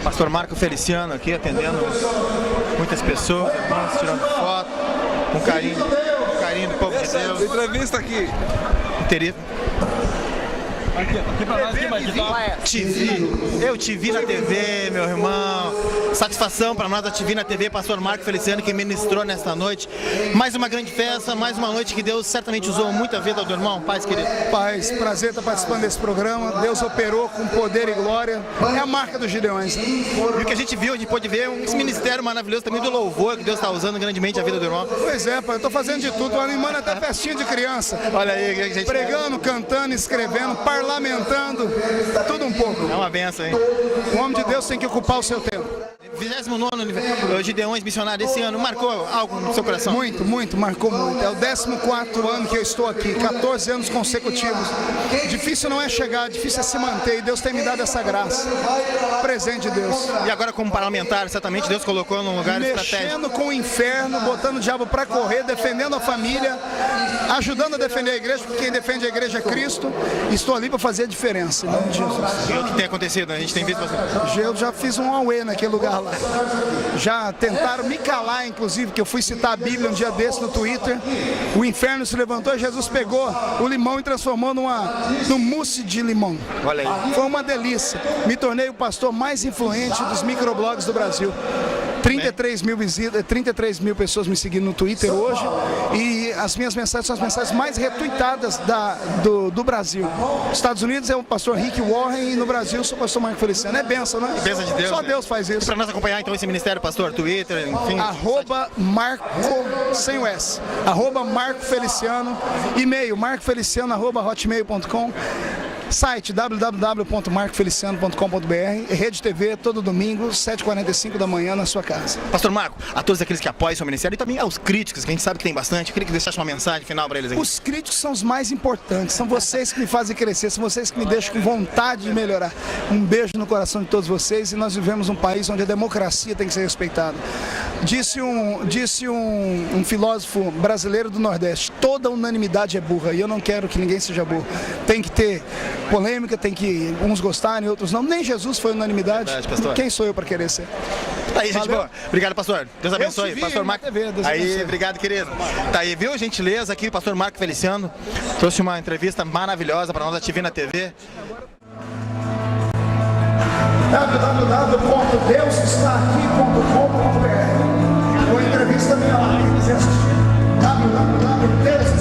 Pastor Marco Feliciano aqui atendendo muitas pessoas, irmãos, tirando foto, com carinho do povo de Deus. Entrevista aqui. Aqui pra nós, aqui, Eu te vi na TV, meu irmão. Satisfação para nós da TV na TV, pastor Marco Feliciano, que ministrou nesta noite. Mais uma grande festa, mais uma noite que Deus certamente usou muito a vida do irmão. Paz, querido. Paz, prazer estar participando desse programa. Deus operou com poder e glória. É a marca dos Gideões. E o que a gente viu, a gente pôde ver esse ministério maravilhoso também do louvor, que Deus está usando grandemente a vida do irmão. Pois é, pai, eu tô fazendo de tudo, tô animando até festinha de criança. Olha aí, gente. Pregando, cantando, escrevendo, parlamentando, tudo um pouco. É uma benção, hein? O homem de Deus tem que ocupar o seu tempo. 29º Gideões Missionários esse ano, marcou algo no seu coração? Muito, marcou muito. É o 14º ano que eu estou aqui, 14 anos consecutivos. Difícil não é chegar, difícil é se manter, e Deus tem me dado essa graça. Presente de Deus. E agora como parlamentar, certamente Deus colocou num lugar estratégico. Mexendo com o inferno, botando o diabo para correr, defendendo a família, ajudando a defender a igreja, porque quem defende a igreja é Cristo. Estou ali para fazer a diferença, em nome de Jesus. E o que tem acontecido? A gente tem visto bastante. Eu já fiz um auê naquele lugar lá. Já tentaram me calar, inclusive, que eu fui citar a Bíblia um dia desse no Twitter. O inferno se levantou e Jesus pegou o limão e transformou num mousse de limão. Olha aí. Foi uma delícia. Me tornei o pastor mais influente dos microblogs do Brasil. 33 mil visitas, 33 mil pessoas me seguindo no Twitter hoje, e as minhas mensagens são as mensagens mais retuitadas do Brasil. Nos Estados Unidos é o pastor Rick Warren, e no Brasil sou o pastor Marco Feliciano. É bênção, né? Bênção de Deus. Só né? Deus faz isso. Para nós acompanhar então esse ministério, pastor, Twitter, enfim. @Marco, sem o S, @Marco Feliciano, e-mail marcofeliciano@hotmail.com. Site www.marcofeliciano.com.br, Rede TV, todo domingo, 7h45 da manhã, na sua casa. Pastor Marco, a todos aqueles que apoiam o seu ministério e também aos críticos, que a gente sabe que tem bastante, eu queria que deixasse uma mensagem final para eles aqui. Os críticos são os mais importantes, são vocês que me fazem crescer, são vocês que me deixam com vontade de melhorar. Um beijo no coração de todos vocês, e nós vivemos num país onde a democracia tem que ser respeitada. Disse um filósofo brasileiro do Nordeste: toda unanimidade é burra, e eu não quero que ninguém seja burro. Tem que ter polêmica, tem que uns gostarem, outros não. Nem Jesus foi unanimidade. Pastor. Quem sou eu para querer ser? Tá aí, gente boa. Obrigado, pastor. Deus abençoe. vi Pastor na Marco. TV, Deus Aí, abençoe. obrigado, querido. Tá aí, viu? Gentileza aqui, pastor Marco Feliciano. Trouxe uma entrevista maravilhosa para nós da TV na TV. www.deusestaqui.com.br. Uma entrevista minha lá, quem quiser assistir. www.deusestaqui.com.br.